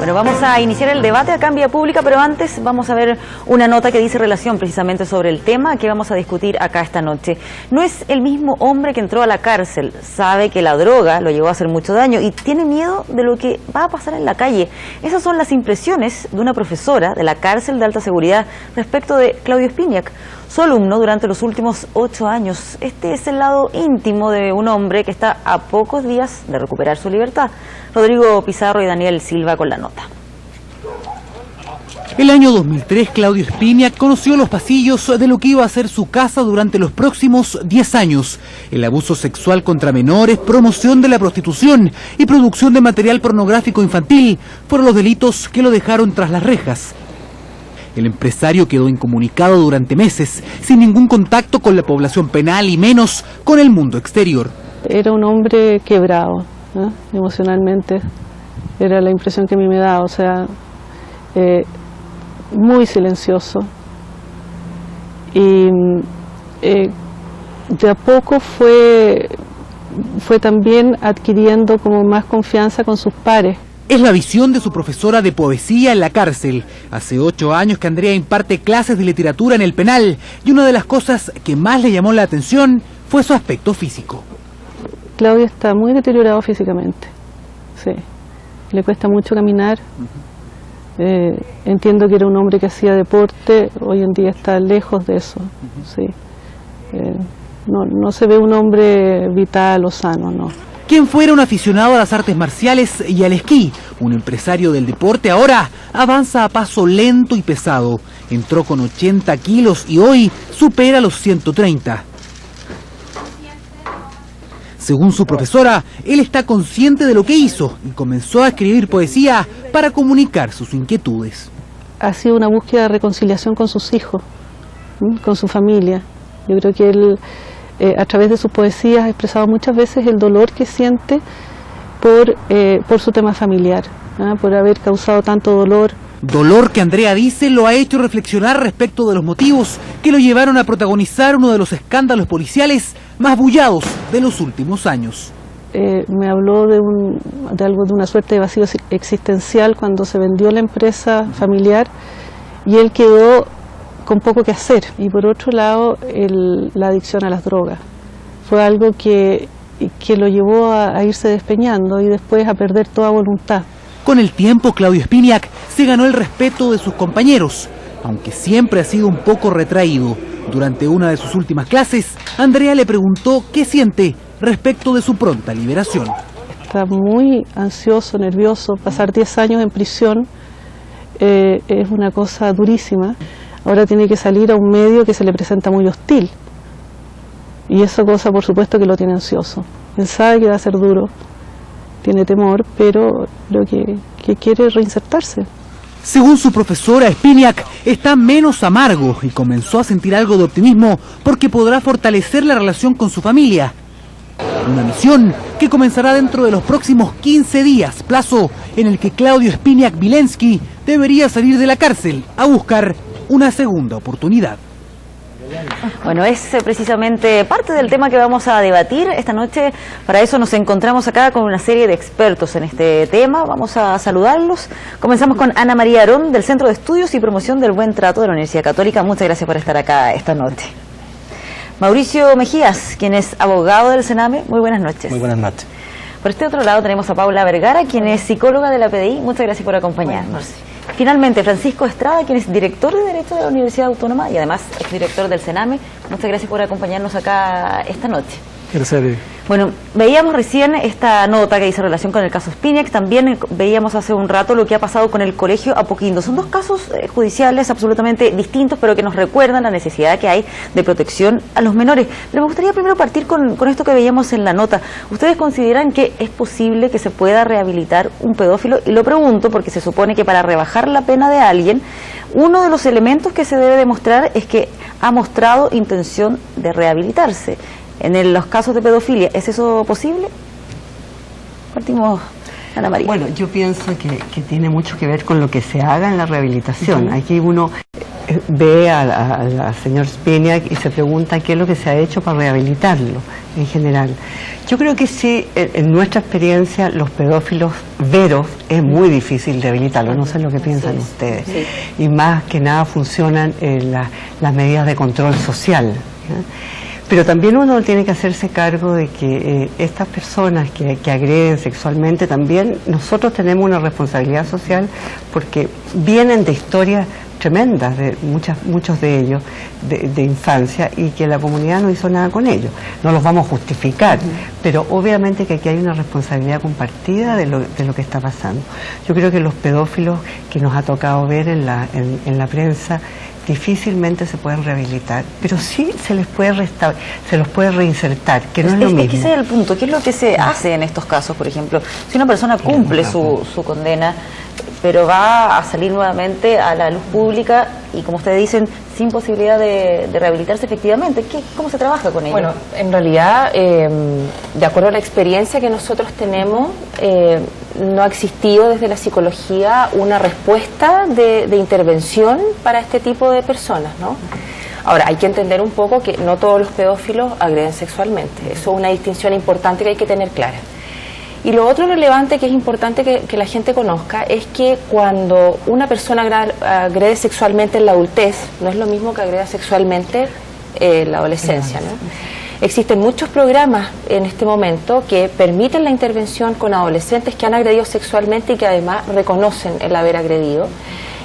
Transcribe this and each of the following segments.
Bueno, vamos a iniciar el debate acá en Vía Pública, pero antes vamos a ver una nota que dice relación precisamente sobre el tema que vamos a discutir acá esta noche. No es el mismo hombre que entró a la cárcel, sabe que la droga lo llevó a hacer mucho daño y tiene miedo de lo que va a pasar en la calle. Esas son las impresiones de una profesora de la cárcel de alta seguridad respecto de Claudio Espiniak, su alumno durante los últimos 8 años. Este es el lado íntimo de un hombre que está a pocos días de recuperar su libertad. Rodrigo Pizarro y Daniel Silva con la nota. El año 2003, Claudio Espiniak conoció los pasillos de lo que iba a ser su casa durante los próximos 10 años. El abuso sexual contra menores, promoción de la prostitución y producción de material pornográfico infantil fueron los delitos que lo dejaron tras las rejas. El empresario quedó incomunicado durante meses, sin ningún contacto con la población penal y menos con el mundo exterior. Era un hombre quebrado, ¿no? Emocionalmente, era la impresión que a mí me daba, o sea, muy silencioso. Y de a poco fue también adquiriendo como más confianza con sus pares. Es la visión de su profesora de poesía en la cárcel. Hace 8 años que Andrea imparte clases de literatura en el penal y una de las cosas que más le llamó la atención fue su aspecto físico. Claudio está muy deteriorado físicamente, sí. Le cuesta mucho caminar. Entiendo que era un hombre que hacía deporte, hoy en día está lejos de eso, sí. No se ve un hombre vital o sano, no. Quien fuera un aficionado a las artes marciales y al esquí, un empresario del deporte, ahora avanza a paso lento y pesado. Entró con 80 kilos y hoy supera los 130. Según su profesora, él está consciente de lo que hizo y comenzó a escribir poesía para comunicar sus inquietudes. Ha sido una búsqueda de reconciliación con sus hijos, con su familia. Yo creo que él, a través de sus poesías, ha expresado muchas veces el dolor que siente por su tema familiar, por haber causado tanto dolor. Dolor que Andrea dice lo ha hecho reflexionar respecto de los motivos que lo llevaron a protagonizar uno de los escándalos policiales más bullados de los últimos años. Me habló de una suerte de vacío existencial cuando se vendió la empresa familiar y él quedó con poco que hacer. Y por otro lado, la adicción a las drogas. Fue algo que lo llevó a irse despeñando y después a perder toda voluntad. Con el tiempo, Claudio Espiniak se ganó el respeto de sus compañeros, aunque siempre ha sido un poco retraído. Durante una de sus últimas clases, Andrea le preguntó qué siente respecto de su pronta liberación. Está muy ansioso, nervioso. Pasar 10 años en prisión es una cosa durísima. Ahora tiene que salir a un medio que se le presenta muy hostil. Y esa cosa, por supuesto, que lo tiene ansioso. Él sabe que va a ser duro, tiene temor, pero lo que quiere es reinsertarse. Según su profesora, Espiniak está menos amargo y comenzó a sentir algo de optimismo porque podrá fortalecer la relación con su familia. Una misión que comenzará dentro de los próximos 15 días, plazo en el que Claudio Espiniak Vilensky debería salir de la cárcel a buscar una segunda oportunidad. Bueno, es precisamente parte del tema que vamos a debatir esta noche. Para eso nos encontramos acá con una serie de expertos en este tema. Vamos a saludarlos. Comenzamos con Ana María Arón, del Centro de Estudios y Promoción del Buen Trato de la Universidad Católica. Muchas gracias por estar acá esta noche. Mauricio Mejías, quien es abogado del Sename. Muy buenas noches. Muy buenas noches. Por este otro lado tenemos a Paula Vergara, quien es psicóloga de la PDI. Muchas gracias por acompañarnos. Finalmente, Francisco Estrada, quien es director de Derecho de la Universidad Autónoma y además es director del Sename. Muchas gracias por acompañarnos acá esta noche. Gracias. Bueno, veíamos recién esta nota que dice relación con el caso Espiniak, también veíamos hace un rato lo que ha pasado con el colegio Apoquindo. Son dos casos judiciales absolutamente distintos, pero que nos recuerdan la necesidad que hay de protección a los menores. Pero me gustaría primero partir con esto que veíamos en la nota. ¿Ustedes consideran que es posible que se pueda rehabilitar un pedófilo? Y lo pregunto porque se supone que para rebajar la pena de alguien, uno de los elementos que se debe demostrar es que ha mostrado intención de rehabilitarse. En los casos de pedofilia, ¿es eso posible? Partimos, Ana María. Bueno, yo pienso que tiene mucho que ver con lo que se haga en la rehabilitación. Aquí uno ve al señor Spiniak y se pregunta qué es lo que se ha hecho para rehabilitarlo en general. Yo creo que sí, en nuestra experiencia, los pedófilos veros es muy difícil rehabilitarlos, no sé lo que piensan ustedes. Sí. Y más que nada funcionan las medidas de control social. Pero también uno tiene que hacerse cargo de que estas personas que agreden sexualmente, también nosotros tenemos una responsabilidad social porque vienen de historias tremendas, de muchos de ellos, de infancia, y que la comunidad no hizo nada con ellos. No los vamos a justificar, pero obviamente que aquí hay una responsabilidad compartida de lo que está pasando. Yo creo que los pedófilos que nos ha tocado ver en la prensa difícilmente se pueden rehabilitar, pero sí se les puede se los puede reinsertar, que no es lo mismo. Es que ese es el punto. ¿Qué es lo que se hace en estos casos, por ejemplo? Si una persona cumple su condena, pero va a salir nuevamente a la luz pública y, como ustedes dicen, sin posibilidad de rehabilitarse efectivamente, ¿cómo se trabaja con ello? Bueno, en realidad, de acuerdo a la experiencia que nosotros tenemos, no ha existido desde la psicología una respuesta de intervención para este tipo de personas, ¿no? Ahora, hay que entender un poco que no todos los pedófilos agreden sexualmente. Eso es una distinción importante que hay que tener clara. Y lo otro relevante que es importante que la gente conozca es que cuando una persona agrede sexualmente en la adultez, no es lo mismo que agreda sexualmente en la adolescencia, ¿no? Existen muchos programas en este momento que permiten la intervención con adolescentes que han agredido sexualmente y que además reconocen el haber agredido.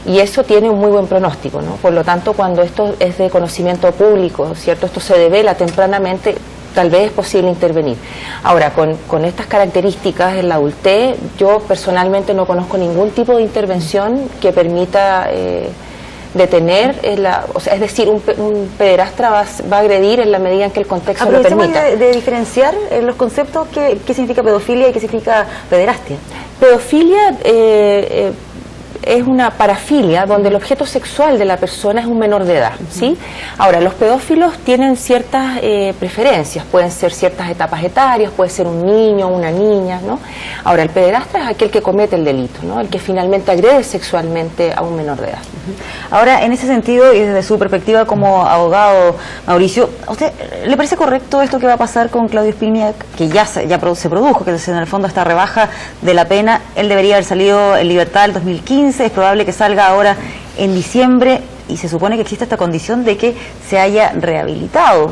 Y eso tiene un muy buen pronóstico, ¿no? Por lo tanto, cuando esto es de conocimiento público, ¿cierto? Esto se devela tempranamente, tal vez es posible intervenir. Ahora, con estas características en la adultez, yo personalmente no conozco ningún tipo de intervención que permita detener, o sea, es decir, un pederastra va a agredir en la medida en que el contexto lo permita. De diferenciar los conceptos, ¿qué significa pedofilia y qué significa pederastia? Pedofilia es una parafilia donde el objeto sexual de la persona es un menor de edad, ¿sí? Ahora, los pedófilos tienen ciertas preferencias, pueden ser ciertas etapas etarias, puede ser un niño, una niña, ¿no? Ahora, el pederastra es aquel que comete el delito, ¿no? El que finalmente agrede sexualmente a un menor de edad. Ahora, en ese sentido, y desde su perspectiva como abogado, Mauricio, ¿a usted le parece correcto esto que va a pasar con Claudio Spiniak, que ya se produjo, que en el fondo esta rebaja de la pena? Él debería haber salido en libertad el 2015, es probable que salga ahora en diciembre y se supone que existe esta condición de que se haya rehabilitado.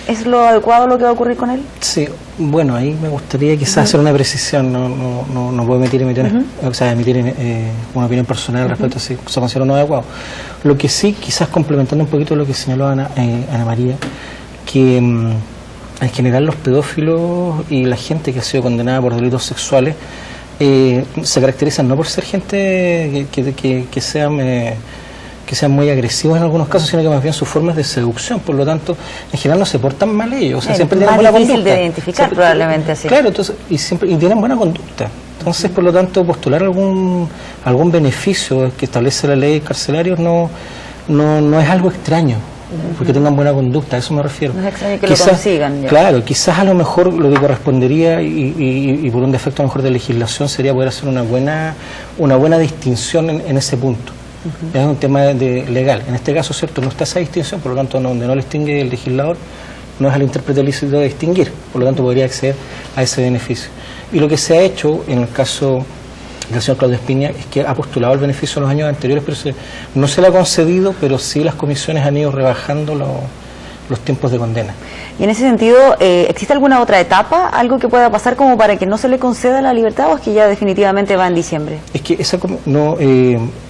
¿Es lo adecuado lo que va a ocurrir con él? Sí, bueno, ahí me gustaría quizás hacer una precisión, no puedo emitir una opinión personal respecto a si se considera no adecuado. Lo que sí, quizás complementando un poquito lo que señaló Ana María, que en general los pedófilos y la gente que ha sido condenada por delitos sexuales se caracterizan no por ser gente que sean muy agresivos en algunos casos, sino que más bien sus formas de seducción. Por lo tanto, en general no se portan mal ellos, o sea, siempre tienen buena conducta. Es difícil de identificar, probablemente así. Claro, entonces, y tienen buena conducta. Entonces, por lo tanto, postular algún beneficio que establece la ley carcelaria no es algo extraño, porque tengan buena conducta, a eso me refiero. No es extraño que lo consigan ya. Claro, quizás a lo mejor lo que correspondería y por un defecto a lo mejor de legislación sería poder hacer una buena distinción en ese punto. Es un tema legal. En este caso, cierto, no está esa distinción, por lo tanto, donde no le distingue el legislador, no es al intérprete lícito de distinguir, por lo tanto podría acceder a ese beneficio. Y lo que se ha hecho en el caso del señor Claudio Spiniak es que ha postulado el beneficio en los años anteriores, pero no se le ha concedido, pero sí las comisiones han ido rebajando los tiempos de condena. Y en ese sentido, ¿existe alguna otra etapa, algo que pueda pasar como para que no se le conceda la libertad, o es que ya definitivamente va en diciembre? Es que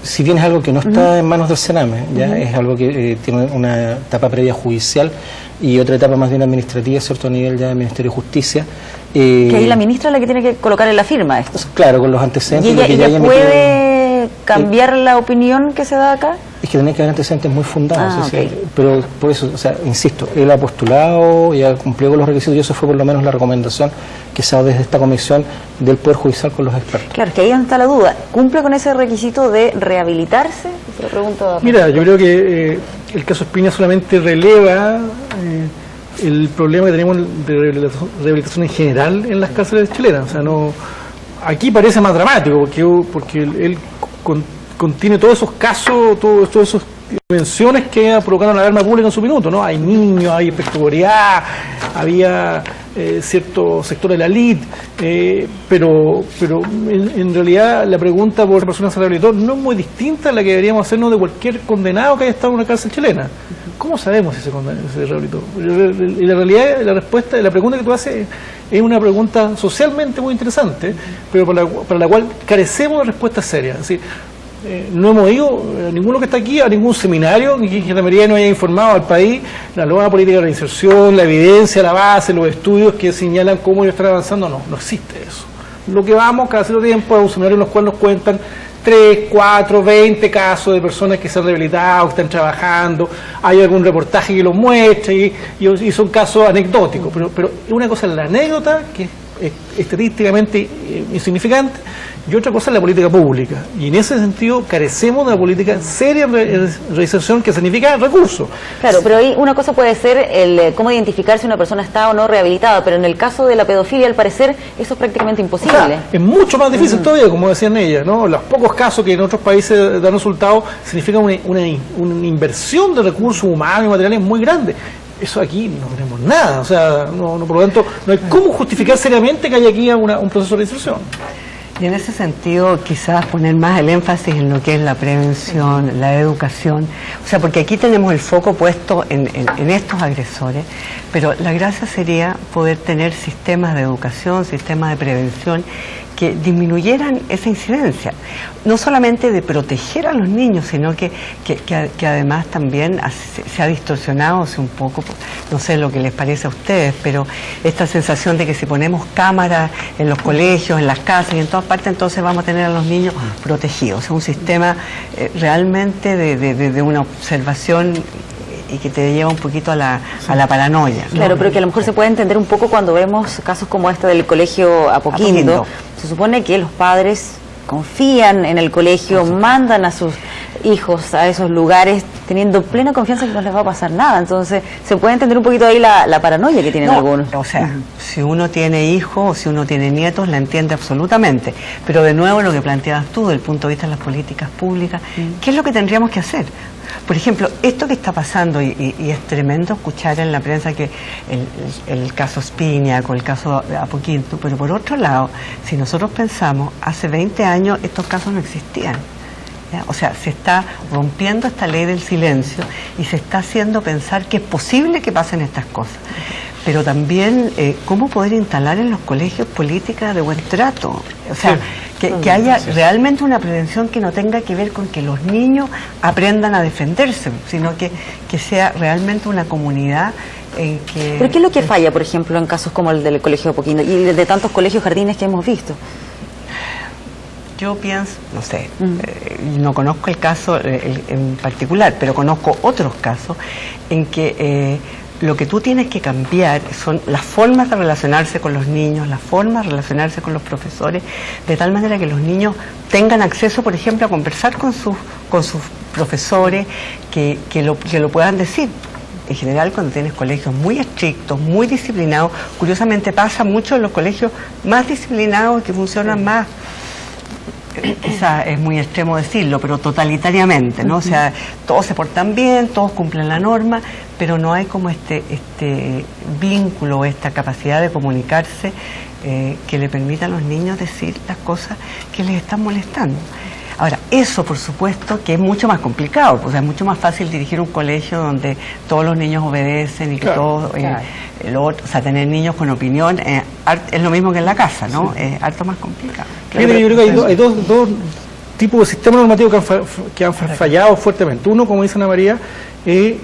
si bien es algo que no está en manos del Sename, ya es algo que tiene una etapa previa judicial y otra etapa más bien administrativa, cierto, a nivel ya del Ministerio de Justicia. Que ahí la ministra es la que tiene que colocar en la firma esto. Claro, con los antecedentes. ¿Y ella puede cambiar la opinión que se da acá? Es que tenía que haber antecedentes muy fundados, okay. Pero por eso, o sea, insisto, él ha postulado y ha cumplido con los requisitos y eso fue por lo menos la recomendación que se ha dado desde esta comisión del Poder Judicial con los expertos. Claro, que ahí está la duda. ¿Cumple con ese requisito de rehabilitarse? Se lo pregunto. Mira, yo creo que el caso Spiniak solamente releva el problema que tenemos de rehabilitación en general en las cárceles chilenas. O sea, aquí parece más dramático porque él contiene todos esos casos, todos esos dimensiones que provocaron la alarma pública en su minuto, ¿no? Hay niños, hay espectacularidad, había cierto sector de la elite, pero en realidad la pregunta por personas se rehabilitó no es muy distinta a la que deberíamos hacernos de cualquier condenado que haya estado en una cárcel chilena. ¿Cómo sabemos si se rehabilitó? Y la realidad, la respuesta, la pregunta que tú haces es una pregunta socialmente muy interesante, pero para la cual carecemos de respuestas serias. Es decir, no hemos ido, ninguno que está aquí, a ningún seminario, ni que Gendarmería no haya informado al país la nueva política de reinserción, la evidencia, la base, los estudios que señalan cómo ellos están avanzando. No existe eso. Lo que vamos cada cierto tiempo es un seminario en los cuales nos cuentan 3, 4, 20 casos de personas que se han rehabilitado, que están trabajando, hay algún reportaje que los muestra y son casos anecdóticos, pero una cosa es la anécdota, que es estadísticamente insignificante, y otra cosa es la política pública, y en ese sentido carecemos de una política seria de reinserción, que significa recursos. Claro, pero ahí una cosa puede ser el cómo identificar si una persona está o no rehabilitada, pero en el caso de la pedofilia, al parecer, eso es prácticamente imposible. Claro, es mucho más difícil todavía, como decían ellas, ¿no? Los pocos casos que en otros países dan resultados significan una inversión de recursos humanos y materiales muy grande. Eso aquí no tenemos nada, o sea, por lo tanto, no hay cómo justificar seriamente que haya aquí un proceso de reinserción. Y en ese sentido, quizás poner más el énfasis en lo que es la prevención, la educación, o sea, porque aquí tenemos el foco puesto en estos agresores, pero la gracia sería poder tener sistemas de educación, sistemas de prevención que disminuyeran esa incidencia, no solamente de proteger a los niños, sino que además también se ha distorsionado un poco, no sé lo que les parece a ustedes, pero esta sensación de que si ponemos cámaras en los colegios, en las casas y en todas partes, entonces vamos a tener a los niños protegidos. Es un sistema realmente de una observación y que te lleva un poquito a la paranoia, ¿no? Claro, pero que a lo mejor se puede entender un poco cuando vemos casos como este del colegio Apoquindo. Se supone que los padres confían en el colegio, mandan a sus hijos a esos lugares teniendo plena confianza que no les va a pasar nada. Entonces se puede entender un poquito ahí la paranoia que tienen algunos. O sea, si uno tiene hijos o si uno tiene nietos, la entiende absolutamente. Pero de nuevo lo que planteabas tú, desde el punto de vista de las políticas públicas, ¿qué es lo que tendríamos que hacer? Por ejemplo, esto que está pasando, y es tremendo escuchar en la prensa que el caso Spinac o el caso Apoquindo, pero por otro lado, si nosotros pensamos, hace 20 años estos casos no existían. ¿Ya? O sea, se está rompiendo esta ley del silencio y se está haciendo pensar que es posible que pasen estas cosas. Pero también, ¿cómo poder instalar en los colegios políticas de buen trato? O sea, que haya realmente una prevención que no tenga que ver con que los niños aprendan a defenderse, sino que sea realmente una comunidad en que... ¿Pero qué es lo que falla, por ejemplo, en casos como el del colegio Apoquindo y de tantos colegios jardines que hemos visto? Yo pienso, no sé, no conozco el caso en particular, pero conozco otros casos en que lo que tú tienes que cambiar son las formas de relacionarse con los niños, las formas de relacionarse con los profesores, de tal manera que los niños tengan acceso, por ejemplo, a conversar con sus profesores, que lo puedan decir. En general, cuando tienes colegios muy estrictos, muy disciplinados, curiosamente pasa mucho en los colegios más disciplinados que funcionan más, quizás es muy extremo decirlo, pero totalitariamente, ¿no? O sea, todos se portan bien, todos cumplen la norma, pero no hay como este vínculo, esta capacidad de comunicarse que le permita a los niños decir las cosas que les están molestando. Ahora, eso por supuesto que es mucho más complicado, o sea, es mucho más fácil dirigir un colegio donde todos los niños obedecen y que todos, o sea, tener niños con opinión es lo mismo que en la casa, ¿no? Es harto más complicado. Mira, yo creo que hay dos tipos de sistemas normativos que han fallado fuertemente. Uno, como dice Ana María, es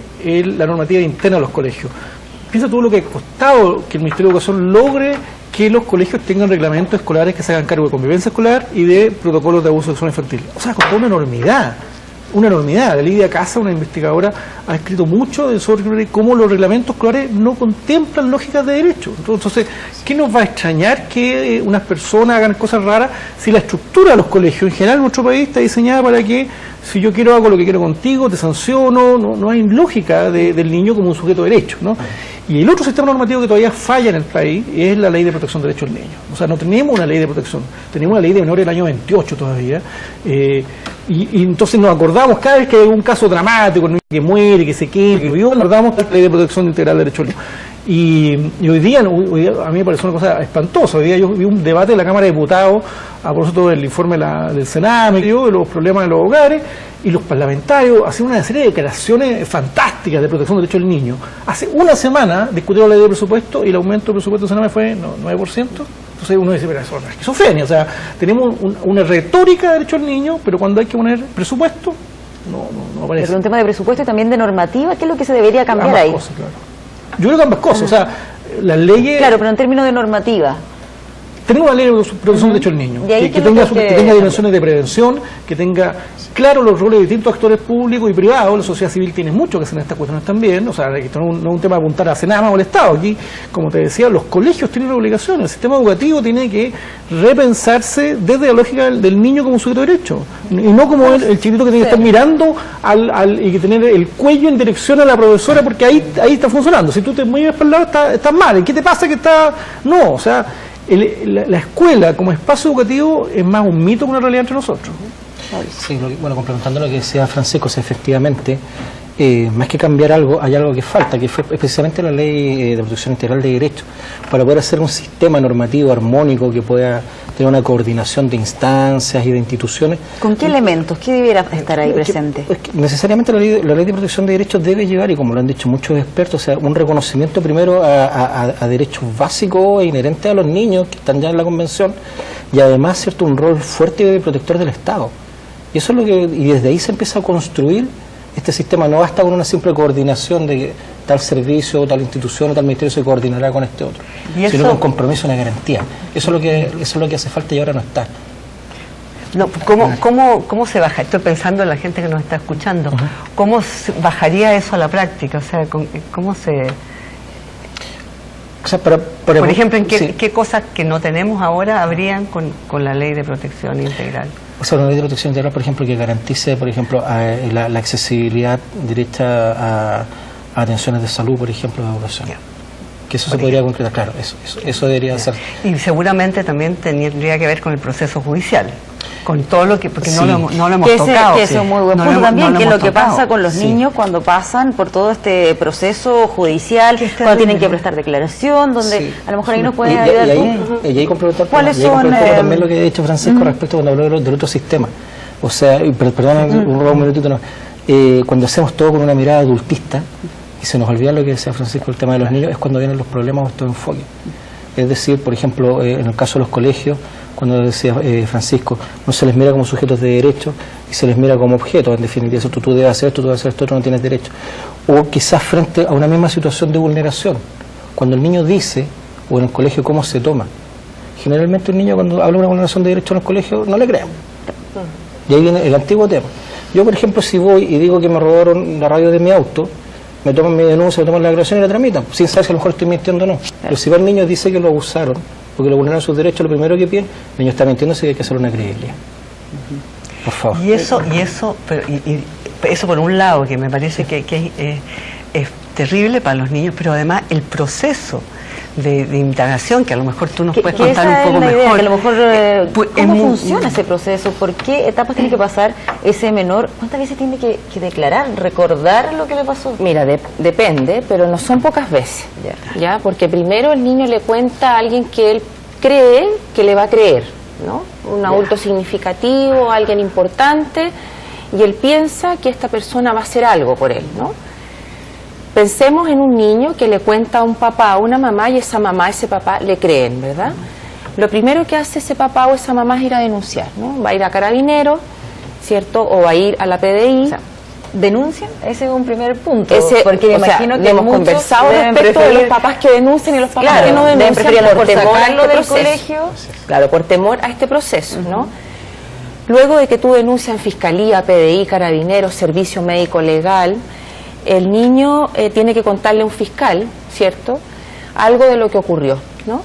la normativa interna de los colegios. Piensa tú lo que ha costado que el Ministerio de Educación logre que los colegios tengan reglamentos escolares que se hagan cargo de convivencia escolar y de protocolos de abuso sexual infantil. O sea, costó una enormidad. La Lidia Casa, una investigadora, ha escrito mucho sobre cómo los reglamentos escolares no contemplan lógicas de derecho. Entonces, ¿qué nos va a extrañar que unas personas hagan cosas raras si la estructura de los colegios en general en nuestro país está diseñada para que si yo quiero hago lo que quiero contigo, te sanciono, no hay lógica del niño como un sujeto de derecho, ¿no? Y el otro sistema normativo que todavía falla en el país es la Ley de Protección de Derechos del Niño. O sea, no tenemos una ley de protección, tenemos una ley de menores del año 28 todavía, Y entonces nos acordamos cada vez que hay un caso dramático, un niño que muere, que se quema, que vive, nos acordamos de la Ley de Protección Integral de Derechos del Niño. Y hoy día a mí me pareció una cosa espantosa. Hoy día yo vi un debate en la Cámara de Diputados a propósito del informe del Sename, de los problemas de los hogares, y los parlamentarios hacían una serie de declaraciones fantásticas de protección del derecho del niño. Hace una semana discutieron la ley de presupuesto y el aumento del presupuesto del Sename fue 9%. Entonces uno dice, pero eso es una esquizofrenia. O sea, tenemos una retórica de derecho al niño, pero cuando hay que poner presupuesto, no aparece. Pero un tema de presupuesto y también de normativa, ¿qué es lo que se debería cambiar ambas ahí? Cosas, claro. Yo creo que ambas cosas. O sea, las leyes... Claro, pero en términos de normativa. Tenemos una ley de protección del derecho del niño, que tenga dimensiones de prevención, que tenga claro los roles de distintos actores públicos y privados. La sociedad civil tiene mucho que hacer en estas cuestiones también. O sea, esto no es un tema de apuntar a Senama o al Estado. Aquí, como te decía, los colegios tienen obligaciones. El sistema educativo tiene que repensarse desde la lógica del niño como sujeto de derecho. Y no como el chiquitito que tiene que estar mirando y que tener el cuello en dirección a la profesora, porque ahí está funcionando. Si tú te mueves para el lado, estás mal. ¿Qué te pasa que está...? No, o sea... La escuela como espacio educativo es más un mito que una realidad entre nosotros. Sí, bueno, complementando lo que decía Francisco, si efectivamente, más que cambiar algo, hay algo que falta, que fue precisamente la Ley de Protección Integral de Derechos, para poder hacer un sistema normativo armónico que pueda tener una coordinación de instancias y de instituciones. ¿Con qué elementos? ¿Qué debiera estar ahí presente? Necesariamente la ley de Protección de Derechos debe llevar, y como lo han dicho muchos expertos, o sea, un reconocimiento primero a derechos básicos e inherentes a los niños que están ya en la Convención, y además, cierto, un rol fuerte de protector del Estado. Y eso es y desde ahí se empieza a construir este sistema. No basta con una simple coordinación de que tal servicio, tal institución o tal ministerio se coordinará con este otro, sino con compromiso y una garantía. Eso es lo que hace falta y ahora no está. No, ¿cómo se baja? Estoy pensando en la gente que nos está escuchando. ¿Cómo bajaría eso a la práctica? O sea, ¿cómo se...? O sea, por ejemplo, ¿en qué cosas que no tenemos ahora habrían con la Ley de Protección Integral? O sea, una ley de protección integral, por ejemplo, que garantice, por ejemplo, la accesibilidad directa a atenciones de salud, por ejemplo, de población. Que eso se podría concretar, claro, eso debería ser. Y seguramente también tendría que ver con el proceso judicial, con todo lo que, porque no lo hemos tocado. Que eso es muy buen punto también, que es lo que pasa con los niños cuando pasan por todo este proceso judicial, cuando tienen que prestar declaración, donde a lo mejor ahí nos pueden ayudar. Y ahí complementar también lo que ha dicho Francisco respecto cuando habló del otro sistema. O sea, perdóname un minutito, no. Cuando hacemos todo con una mirada adultista y se nos olvida lo que decía Francisco, el tema de los niños, es cuando vienen los problemas o estos enfoques. Es decir, por ejemplo, en el caso de los colegios, cuando decía Francisco, no se les mira como sujetos de derecho y se les mira como objetos. En definitiva, eso tú debes hacer esto, tú debes hacer esto, otro no tienes derecho. O quizás frente a una misma situación de vulneración. Cuando el niño dice, o en el colegio, cómo se toma. Generalmente un niño cuando habla de una vulneración de derecho en el colegio, no le creemos. Y ahí viene el antiguo tema. Yo, por ejemplo, si voy y digo que me robaron la radio de mi auto, me toman mi denuncia, me toman la declaración y la tramitan, sin saber si a lo mejor estoy mintiendo o no. Pero si va el niño y dice que lo abusaron, porque lo vulneraron sus derechos, lo primero que piden, el niño está mintiendo, así que hay que hacer una credibilidad. Por favor. Y eso por un lado, que me parece que es terrible para los niños, pero además el proceso de indagación, que a lo mejor tú nos puedes contar un poco mejor. Que a lo mejor, ¿cómo funciona ese proceso? ¿Por qué etapas tiene que pasar ese menor? ¿Cuántas veces tiene que declarar, recordar lo que le pasó? Mira, depende, pero no son pocas veces. ¿Ya? Porque primero el niño le cuenta a alguien que él cree que le va a creer, ¿no? Un adulto significativo, alguien importante, y él piensa que esta persona va a hacer algo por él, ¿no? Pensemos en un niño que le cuenta a un papá, a una mamá, y esa mamá, ese papá le creen, ¿verdad? Lo primero que hace ese papá o esa mamá es ir a denunciar, ¿no? Va a ir a Carabineros, ¿cierto? O va a ir a la PDI. O sea, ¿denuncian? Ese es un primer punto. Porque me imagino que hemos conversado respecto de los papás que denuncian y los papás que no denuncian por temor a este proceso. Colegio. Claro, por temor a este proceso, ¿no? Luego de que tú denuncias en Fiscalía, PDI, Carabineros, Servicio Médico Legal, el niño tiene que contarle a un fiscal, ¿cierto?, algo de lo que ocurrió, ¿no?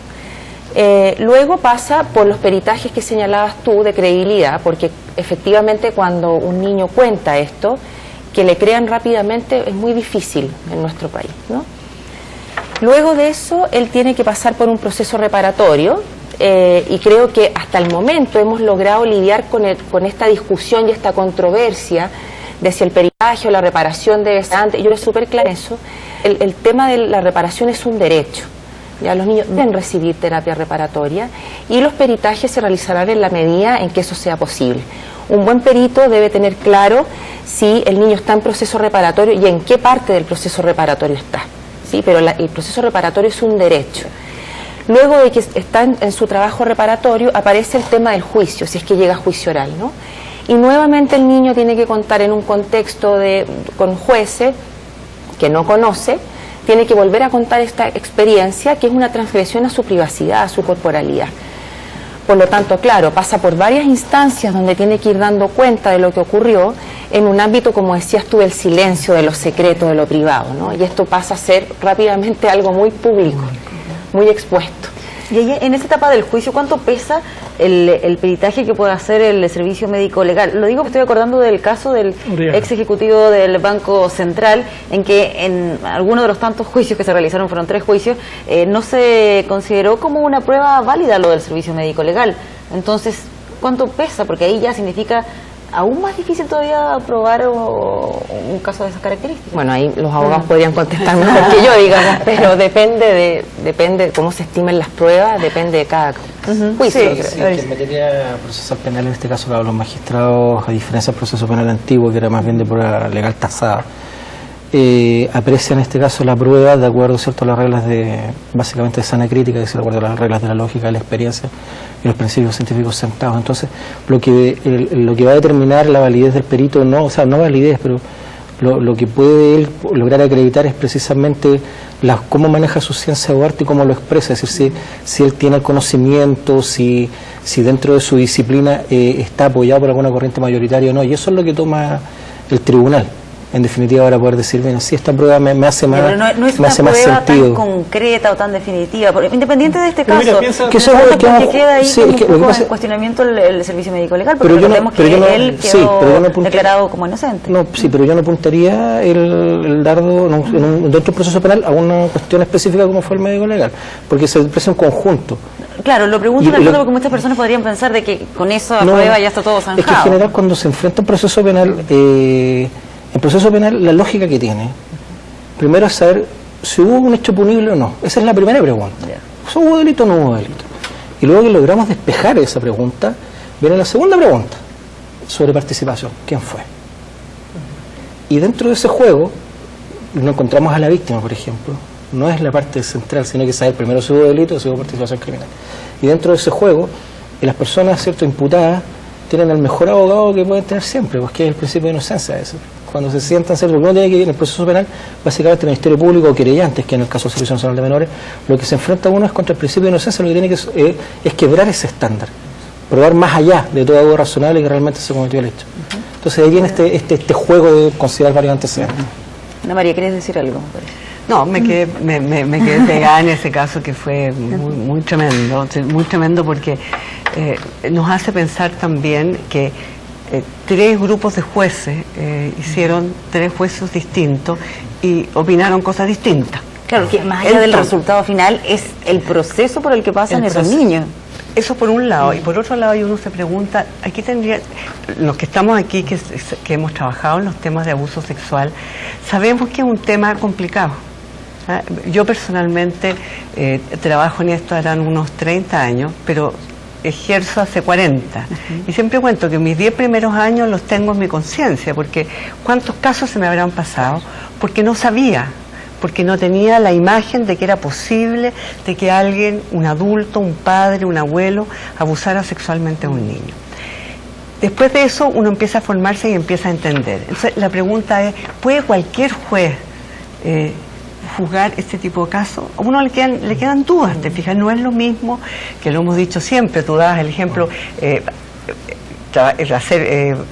Luego pasa por los peritajes que señalabas tú de credibilidad, porque efectivamente cuando un niño cuenta esto, que le crean rápidamente es muy difícil en nuestro país, ¿no? Luego de eso, él tiene que pasar por un proceso reparatorio, y creo que hasta el momento hemos logrado lidiar con esta discusión y esta controversia de si el peritaje o la reparación debe ser antes. Yo era súper clara en eso. El tema de la reparación es un derecho. Ya los niños deben recibir terapia reparatoria y los peritajes se realizarán en la medida en que eso sea posible. Un buen perito debe tener claro si el niño está en proceso reparatorio y en qué parte del proceso reparatorio está. ¿Sí? Pero el proceso reparatorio es un derecho. Luego de que está en su trabajo reparatorio, aparece el tema del juicio, si es que llega a juicio oral, ¿no? Y nuevamente el niño tiene que contar en un contexto con jueces que no conoce, tiene que volver a contar esta experiencia que es una transgresión a su privacidad, a su corporalidad. Por lo tanto, claro, pasa por varias instancias donde tiene que ir dando cuenta de lo que ocurrió en un ámbito, como decías tú, del silencio, de lo secreto, de lo privado, ¿no? Y esto pasa a ser rápidamente algo muy público, muy expuesto. Y ahí, en esa etapa del juicio, ¿cuánto pesa el peritaje que puede hacer el servicio médico legal? Lo digo porque estoy acordando del caso del ex ejecutivo del Banco Central, en que en alguno de los tantos juicios que se realizaron, fueron 3 juicios, no se consideró como una prueba válida lo del servicio médico legal. Entonces, ¿cuánto pesa? Porque ahí ya significa aún más difícil todavía probar un caso de esas características. Bueno, ahí los abogados podrían contestar mejor que yo, digamos, pero depende de cómo se estimen las pruebas, depende de cada juicio. Sí, que en materia procesal penal, en este caso los magistrados, a diferencia del proceso penal antiguo, que era más bien de prueba legal tasada, aprecian en este caso la prueba de acuerdo, ¿cierto?, a las reglas básicamente de sana crítica, es decir, de acuerdo a las reglas de la lógica, de la experiencia y los principios científicos sentados. Entonces, lo que va a determinar la validez del perito, no validez, pero lo que puede él lograr acreditar es precisamente cómo maneja su ciencia o arte y cómo lo expresa, es decir, si él tiene el conocimiento, si dentro de su disciplina está apoyado por alguna corriente mayoritaria o no, y eso es lo que toma el tribunal. En definitiva, para poder decir, bien, sí, esta prueba me hace más sentido. No es una prueba tan concreta o tan definitiva, independiente de este caso, que queda ahí un poco en cuestionamiento el servicio médico legal, porque recordemos que él quedó declarado como inocente. No, sí, pero yo no apuntaría el dardo dentro del proceso penal a una cuestión específica como fue el médico legal, porque se expresa en conjunto. Claro, lo pregunto en el fondo porque muchas personas podrían pensar de que con esa prueba ya está todo zanjado. Es que en general cuando se enfrenta un proceso penal, el proceso penal, la lógica que tiene, primero es saber si hubo un hecho punible o no. Esa es la primera pregunta. ¿Hubo delito o no hubo delito? Y luego que logramos despejar esa pregunta, viene la segunda pregunta, sobre participación. ¿Quién fue? Y dentro de ese juego, no encontramos a la víctima, por ejemplo. No es la parte central, sino que saber primero si hubo delito o si hubo participación criminal. Y dentro de ese juego, las personas, ¿cierto?, imputadas, tienen el mejor abogado que pueden tener siempre, pues que es el principio de inocencia. Eso. Cuando se sientan, porque uno tiene que ir en el proceso penal, básicamente el Ministerio Público o querellantes, que en el caso del Servicio Nacional de Menores, lo que se enfrenta uno es contra el principio de inocencia, lo que tiene que es quebrar ese estándar, probar más allá de todo algo razonable que realmente se cometió el hecho. Entonces ahí viene este juego de considerar varios antecedentes. Ana María, ¿quieres decir algo? No, me quedé pegada en ese caso que fue muy tremendo porque nos hace pensar también que 3 grupos de jueces hicieron 3 juicios distintos y opinaron cosas distintas. Claro, que más allá del resultado final es el proceso por el que pasan esos niños. Eso por un lado, y por otro lado uno se pregunta, aquí los que estamos aquí, que hemos trabajado en los temas de abuso sexual, sabemos que es un tema complicado. Yo personalmente trabajo en esto, harán unos 30 años, pero ejerzo hace 40. Y siempre cuento que mis 10 primeros años los tengo en mi conciencia, porque ¿cuántos casos se me habrán pasado? Porque no sabía, porque no tenía la imagen de que era posible de que alguien, un adulto, un padre, un abuelo, abusara sexualmente a un niño. Después de eso uno empieza a formarse y empieza a entender. Entonces la pregunta es, ¿puede cualquier juez juzgar este tipo de casos? A uno le quedan dudas, te fijas, no es lo mismo, que lo hemos dicho siempre, tú dabas el ejemplo,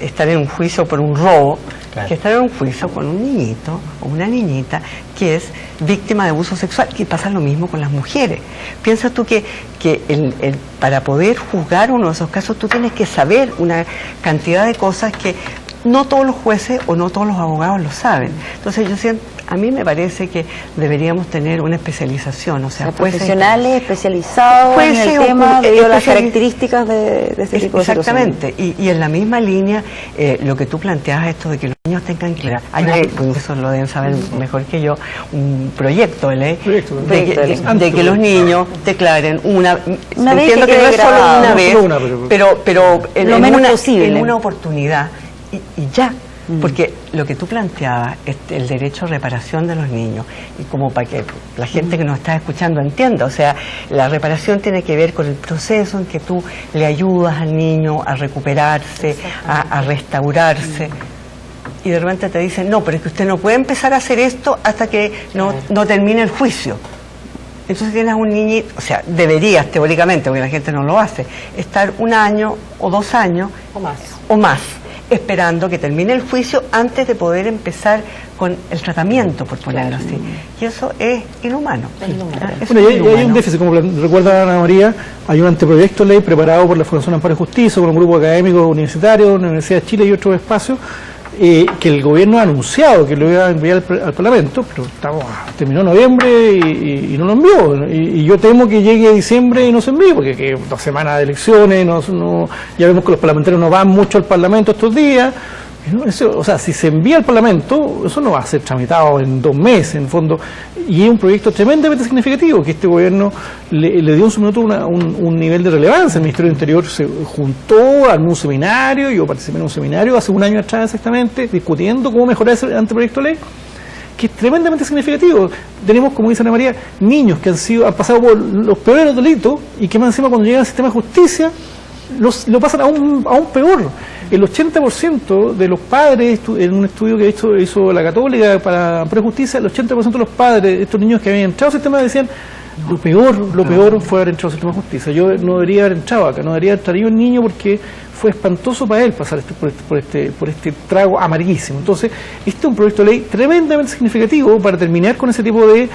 estar en un juicio por un robo, claro, que estar en un juicio con un niñito o una niñita que es víctima de abuso sexual, que pasa lo mismo con las mujeres. Piensas tú que para poder juzgar uno de esos casos tú tienes que saber una cantidad de cosas que no todos los jueces o no todos los abogados lo saben. Entonces yo siento, a mí me parece que deberíamos tener una especialización, o sea, profesionales especializados en el tema debido a las características de este tipo de situaciones. Exactamente, y en la misma línea, lo que tú planteabas, esto de que los niños tengan que... Hay, eso lo deben saber mejor que yo, un proyecto de ley de que los niños declaren una vez, entiendo que no es solo una vez, pero en una oportunidad y ya. Porque lo que tú planteabas es el derecho a reparación de los niños, y como para que la gente que nos está escuchando entienda, o sea, la reparación tiene que ver con el proceso en que tú le ayudas al niño a recuperarse, a restaurarse, y de repente te dicen, no, pero es que usted no puede empezar a hacer esto hasta que no termine el juicio. Entonces tienes un niñito, o sea, deberías teóricamente, porque la gente no lo hace, estar 1 año o 2 años o más esperando que termine el juicio antes de poder empezar con el tratamiento, por ponerlo así. Y eso es inhumano. Bueno, y hay un déficit, como recuerda Ana María, hay un anteproyecto de ley preparado por la Fundación Amparo y Justicia, con un grupo académico universitario, la Universidad de Chile y otros espacios, que el gobierno ha anunciado que lo iba a enviar al Parlamento, pero terminó noviembre y no lo envió. Y yo temo que llegue diciembre y no se envíe, porque que 2 semanas de elecciones, ya vemos que los parlamentarios no van mucho al Parlamento estos días. Eso, o sea, si se envía al Parlamento, eso no va a ser tramitado en 2 meses, en fondo. Y es un proyecto tremendamente significativo, que este gobierno le dio en su minuto un nivel de relevancia. El Ministerio del Interior se juntó, armó un seminario, yo participé en un seminario hace 1 año atrás exactamente, discutiendo cómo mejorar ese anteproyecto de ley, que es tremendamente significativo. Tenemos, como dice Ana María, niños que han pasado por los peores delitos y que más encima cuando llegan al sistema de justicia lo pasan aún peor. El 80% de los padres, en un estudio que hizo la Católica para Prejusticia, el 80% de los padres de estos niños que habían entrado al sistema decían, lo peor fue haber entrado al sistema de justicia. Yo no debería haber entrado acá, no debería haber traído el niño porque fue espantoso para él pasar por este trago amarguísimo. Entonces, este es un proyecto de ley tremendamente significativo para terminar con ese tipo de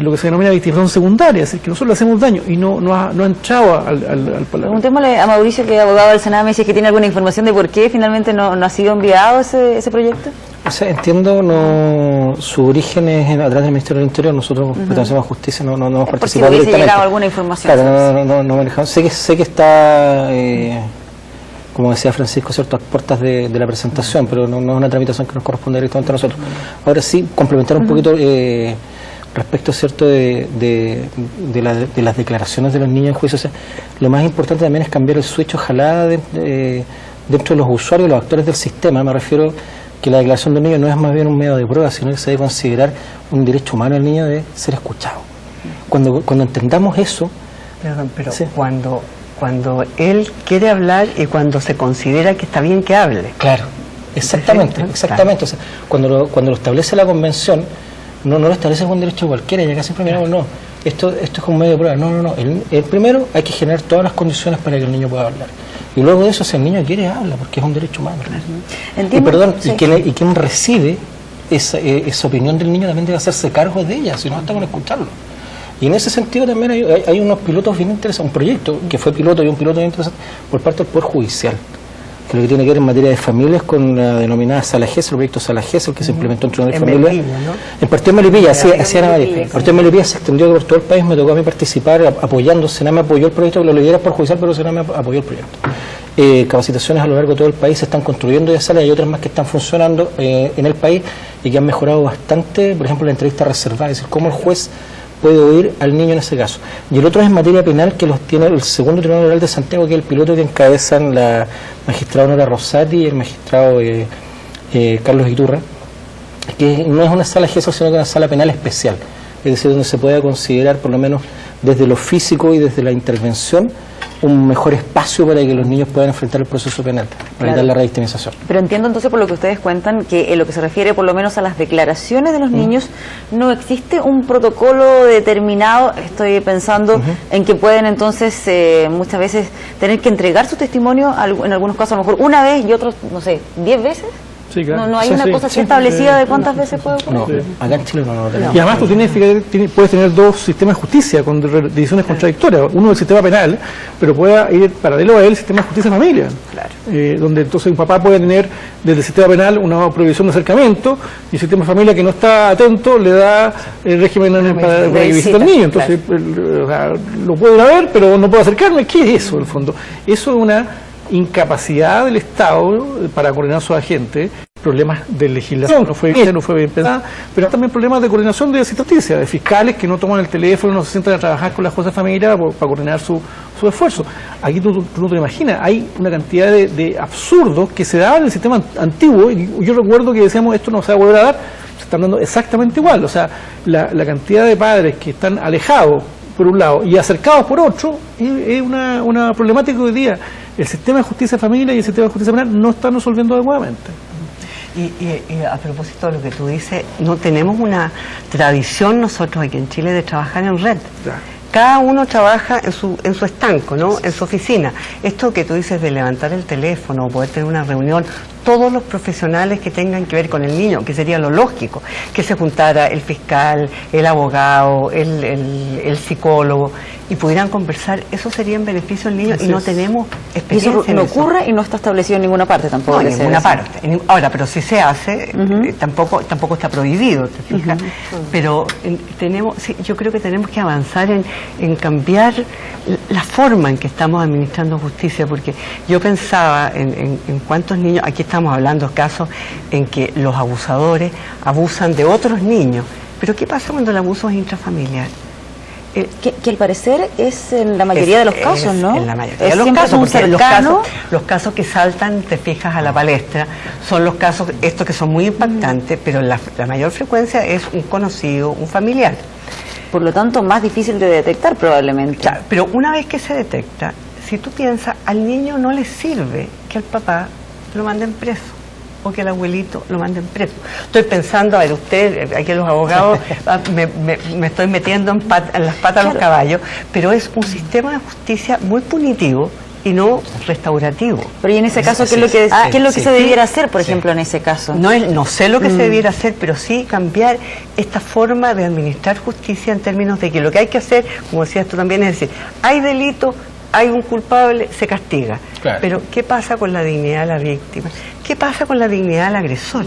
lo que se denomina victimización secundaria, es decir, que nosotros le hacemos daño y no ha entrado al Parlamento. Preguntémosle a Mauricio, que es abogado del Senado, si es que tiene alguna información de por qué finalmente no ha sido enviado ese proyecto. O sea, entiendo, su origen es a través del Ministerio del Interior. Nosotros, pertenecemos a Justicia, no hemos participado directamente. Si hubiese llegado alguna información. Claro, no manejamos. Sé que está, como decía Francisco, cierto, a puertas de la presentación, pero no es una tramitación que nos corresponde directamente a nosotros. Ahora sí, complementar un poquito respecto, cierto, de las declaraciones de los niños en juicio. O sea, lo más importante también es cambiar el switch, ojalá, dentro de los usuarios, los actores del sistema. Me refiero que la declaración del niño no es más bien un medio de prueba, sino que se debe considerar un derecho humano del niño de ser escuchado. Cuando entendamos eso... Pero sí. Cuando él quiere hablar y cuando se considera que está bien que hable. Claro, exactamente. O sea, cuando lo establece la Convención, no lo establece como un derecho cualquiera, y acá siempre miramos, no, esto es como un medio de prueba. No. El primero hay que generar todas las condiciones para que el niño pueda hablar. Y luego de eso, si el niño quiere, habla, porque es un derecho humano. Y quien recibe esa opinión del niño también debe hacerse cargo de ella, si no basta con escucharlo. Y en ese sentido también hay unos pilotos bien interesantes, un proyecto que fue piloto y un piloto bien interesante por parte del Poder Judicial, que lo que tiene que ver en materia de familias con la denominada Sala Gesell, el proyecto Sala Gesell, que se implementó en Tribunal de Familia. En partido de Melipilla, en partido de Melipilla se extendió por todo el país, me tocó a mí participar apoyando, Sename me apoyó el proyecto, lo lidera por judicial, pero Sename me apoyó el proyecto. Capacitaciones a lo largo de todo el país se están construyendo ya salas, y hay otras más que están funcionando en el país y que han mejorado bastante, por ejemplo la entrevista reservada, es decir, cómo el juez puede oír al niño en ese caso. Y el otro es en materia penal, que los tiene el segundo Tribunal Oral de Santiago, que es el piloto que encabezan la magistrada Nora Rosati y el magistrado Carlos Iturra, que no es una sala Gesell, sino que es una sala penal especial, es decir, donde se pueda considerar, por lo menos desde lo físico y desde la intervención, un mejor espacio para que los niños puedan enfrentar el proceso penal, para evitar la revictimización. Pero entiendo entonces, por lo que ustedes cuentan, que en lo que se refiere por lo menos a las declaraciones de los niños, no existe un protocolo determinado. Estoy pensando en que pueden entonces muchas veces tener que entregar su testimonio, en algunos casos a lo mejor una vez y otros, no sé, 10 veces. Sí, claro. No hay Sí, una sí, cosa sí, establecida sí. de cuántas veces puede ocurrir. No, acá en Chile no lo tenemos. Y además tú puedes tener dos sistemas de justicia con decisiones contradictorias. Uno el sistema penal, pero puede ir paralelo a él el sistema de justicia familiar. Donde entonces un papá puede tener desde el sistema penal una prohibición de acercamiento y el sistema de familia que no está atento le da el régimen para que visite al niño. Entonces o sea, lo puedo ir a ver, pero no puedo acercarme. ¿Qué es eso, en el fondo? Eso es una incapacidad del Estado para coordinar a sus agentes, problemas de legislación, no fue bien pensada, pero también problemas de coordinación de asistencia, de fiscales que no toman el teléfono, no se sientan a trabajar con las cosas de familia para coordinar su esfuerzo. Aquí tú no te lo imaginas, hay una cantidad de absurdos que se daban en el sistema antiguo, y yo recuerdo que decíamos esto no se va a volver a dar, se están dando exactamente igual, o sea, la cantidad de padres que están alejados por un lado y acercados por otro es una problemática hoy día. El sistema de justicia de familia y el sistema de justicia penal no están resolviendo adecuadamente. Y a propósito de lo que tú dices, no tenemos una tradición nosotros aquí en Chile de trabajar en red. Cada uno trabaja en su estanco, ¿no? En su oficina. Esto que tú dices de levantar el teléfono o poder tener una reunión, todos los profesionales que tengan que ver con el niño, que sería lo lógico, que se juntara el fiscal, el abogado, el psicólogo y pudieran conversar, eso sería en beneficio del niño. Así y no es. Tenemos experiencia. Y eso no ocurre y no está establecido en ninguna parte tampoco. No, en ninguna parte. Ahora, pero si se hace, tampoco está prohibido, ¿te fijas? Pero yo creo que tenemos que avanzar en cambiar la forma en que estamos administrando justicia, porque yo pensaba en cuántos niños, aquí estamos hablando de casos en que los abusadores abusan de otros niños, pero ¿qué pasa cuando el abuso es intrafamiliar? Que al parecer es en la mayoría de los casos, ¿no? En la mayoría de los casos, los casos que saltan, te fijas, a la palestra, son los casos, estos que son muy impactantes, pero la mayor frecuencia es un conocido, un familiar. Por lo tanto, más difícil de detectar probablemente. Claro, pero una vez que se detecta, si tú piensas, al niño no le sirve que al papá lo manden preso o que el abuelito lo manden preso. Estoy pensando, a ver, usted, aquí los abogados, me estoy metiendo en las patas de los caballos, pero es un sistema de justicia muy punitivo y no restaurativo. Pero y en ese caso, ¿qué es lo que se debiera hacer, por ejemplo, en ese caso? No sé lo que se debiera hacer, pero sí cambiar esta forma de administrar justicia en términos de que lo que hay que hacer, como decías tú también, es decir, hay delito, hay un culpable, se castiga. Claro. Pero ¿qué pasa con la dignidad de la víctima? ¿Qué pasa con la dignidad del agresor?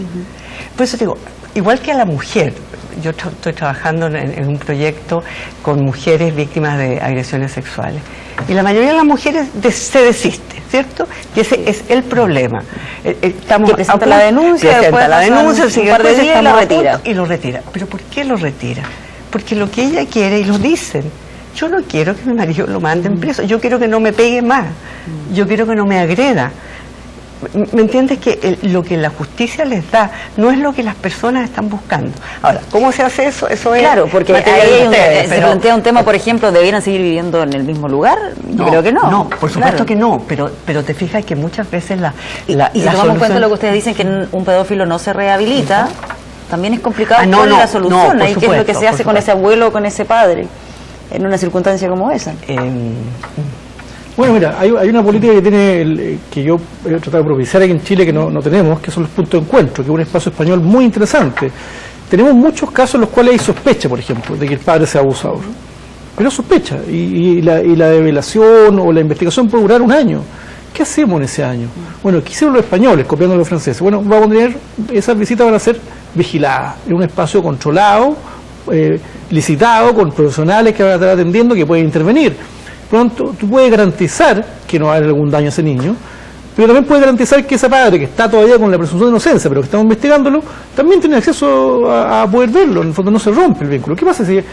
Por eso digo, igual que a la mujer, yo estoy trabajando en un proyecto con mujeres víctimas de agresiones sexuales. Y la mayoría de las mujeres se desiste, ¿cierto? Y ese es el problema. Estamos que presenta la denuncia, presenta la denuncia, un par de días y lo retira. Y lo retira. ¿Pero por qué lo retira? Porque lo que ella quiere, y lo dicen, yo no quiero que mi marido lo manden preso, yo quiero que no me pegue más, yo quiero que no me agreda. ¿Me entiendes? Que lo que la justicia les da no es lo que las personas están buscando. Ahora, ¿cómo se hace eso? Eso es... Claro, porque ahí se plantea un tema, por ejemplo, ¿debieran seguir viviendo en el mismo lugar? Yo creo que no. No, por supuesto que no, pero te fijas que muchas veces y si tomamos en cuenta lo que ustedes dicen, que un pedófilo no se rehabilita, también es complicado la solución. ¿Qué es lo que se hace con ese abuelo o con ese padre en una circunstancia como esa? Bueno, mira, hay una política que yo he tratado de propiciar aquí en Chile que no tenemos, que son los puntos de encuentro, que es un espacio español muy interesante. Tenemos muchos casos en los cuales hay sospecha, por ejemplo, de que el padre sea abusador. Pero sospecha, y la develación o la investigación puede durar un año. ¿Qué hacemos en ese año? Bueno, ¿qué hicieron los españoles copiando a los franceses? Bueno, vamos a tener, esas visitas van a ser vigiladas, en un espacio controlado, licitado, con profesionales que van a estar atendiendo, que pueden intervenir. Pronto, tú puedes garantizar que no va a haber algún daño a ese niño, pero también puedes garantizar que ese padre, que está todavía con la presunción de inocencia, pero que estamos investigándolo, también tiene acceso a poder verlo. En el fondo no se rompe el vínculo. ¿Qué pasa si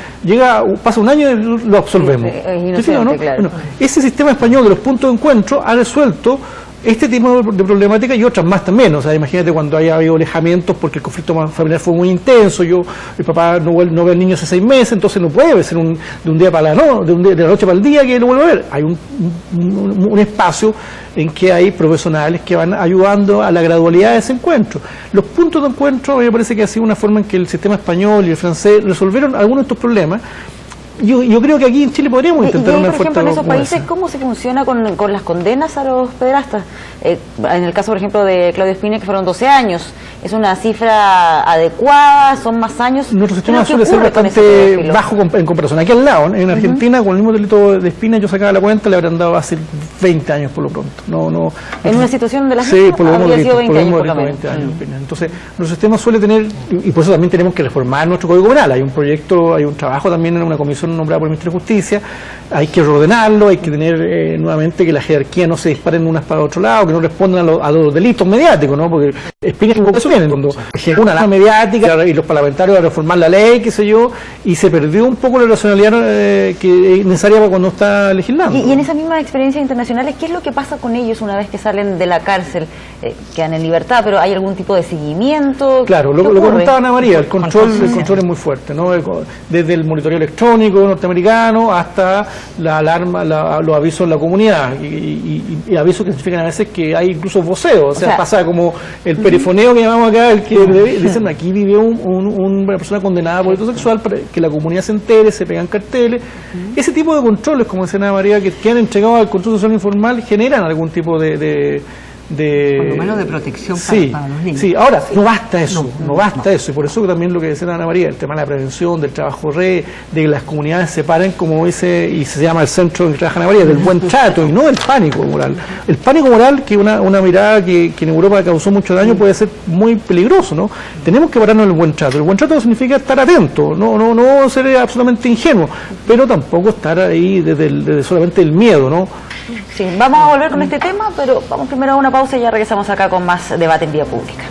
pasa un año y lo absolvemos? Inocente, claro. Bueno, ese sistema español de los puntos de encuentro ha resuelto este tipo de problemática y otras más también. O sea, imagínate cuando haya habido alejamientos porque el conflicto familiar fue muy intenso, el papá no ve al niño hace 6 meses, entonces no puede ser de un día para de la noche para el día que lo vuelve a ver. Hay un espacio en que hay profesionales que van ayudando a la gradualidad de ese encuentro. Los puntos de encuentro, a mí me parece que ha sido una forma en que el sistema español y el francés resolvieron algunos de estos problemas, yo creo que aquí en Chile podríamos intentar ahí, una por fuerte ejemplo, en esos países, moderación. ¿cómo se funciona con las condenas a los pederastas? En el caso, por ejemplo, de Claudio Spinac, que fueron 12 años. ¿Es una cifra adecuada? ¿Son más años? Nuestro sistema ¿Qué suele ser ocurre con ese bastante pedófilo? bajo en comparación. Aquí al lado, en Argentina, con el mismo delito de Spinac, yo sacaba la cuenta, le habrán dado hace 20 años por lo pronto. En una situación de las sí, mismas, por lo habría menos sido 20 años por lo 20 menos. años. Entonces, nuestro sistema suele tener, y por eso también tenemos que reformar nuestro Código Penal. Hay un proyecto, hay un trabajo también en una comisión nombrada por el Ministerio de Justicia. Hay que reordenarlo, hay que tener nuevamente que la jerarquía no se disparen unas para otro lado, que no respondan a los delitos mediáticos, ¿no? Porque Spinac un poco eso viene, cuando llegó una alarma mediática y los parlamentarios a reformar la ley, qué sé yo, y se perdió un poco la racionalidad que es necesaria para cuando está legislando. Y en esas mismas experiencias internacionales, ¿qué es lo que pasa con ellos una vez que salen de la cárcel? Quedan en libertad, pero ¿hay algún tipo de seguimiento? Claro, lo comentaba Ana María, el control es muy fuerte, ¿no? Desde el monitoreo electrónico norteamericano hasta la alarma, los avisos en la comunidad, y avisos que significan a veces que hay incluso voceos, o sea, pasa como el perifoneo que llamamos acá, el que dicen aquí vive una persona condenada por delito sexual, para que la comunidad se entere, se pegan carteles. Ese tipo de controles, como decía Ana María, que han entregado al control social informal, generan algún tipo por lo menos de protección para los niños. Sí, ahora, no basta eso, no basta eso, y por eso también lo que decía Ana María, el tema de la prevención, del trabajo red, de que las comunidades se paren, como dice, y se llama el centro en que trabaja Ana María, del buen trato, y no del pánico moral. El pánico moral, que una mirada que en Europa causó mucho daño, puede ser muy peligroso, ¿no? Tenemos que pararnos en el buen trato. El buen trato significa estar atento, no ser absolutamente ingenuo, pero tampoco estar ahí desde solamente el miedo, ¿no? Sí, vamos a volver con este tema, pero vamos primero a una pausa y ya regresamos acá con más debate en vía pública.